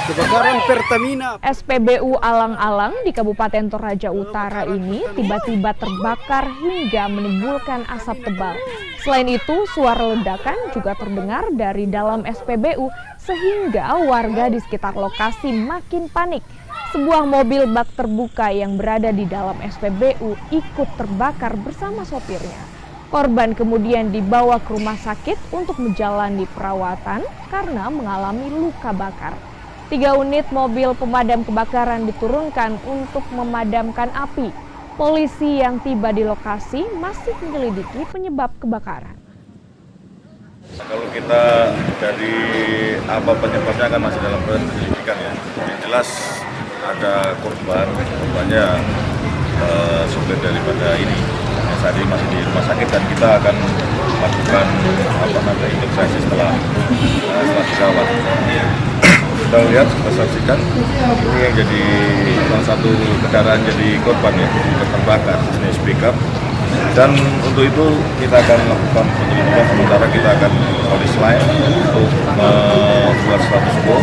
Kebakaran Pertamina. SPBU Alang-Alang di Kabupaten Toraja Utara ini tiba-tiba terbakar hingga menimbulkan asap tebal. Selain itu, suara ledakan juga terdengar dari dalam SPBU sehingga warga di sekitar lokasi makin panik. Sebuah mobil bak terbuka yang berada di dalam SPBU ikut terbakar bersama sopirnya. Korban kemudian dibawa ke rumah sakit untuk menjalani perawatan karena mengalami luka bakar. 3 unit mobil pemadam kebakaran diturunkan untuk memadamkan api. Polisi yang tiba di lokasi masih menyelidiki penyebab kebakaran. Kalau kita dari apa penyebabnya kan masih dalam proses penyelidikan ya. Yang jelas ada korbannya supir daripada ini. Yang saat ini masih di rumah sakit dan kita akan melakukan investigasi setelah dirawat. Kita lihat, kita saksikan ini yang jadi salah satu kendaraan jadi korban ya, terbakar jenis pickup. Dan untuk itu kita akan melakukan penyelidikan, sementara kita akan polis lain untuk membuat status quo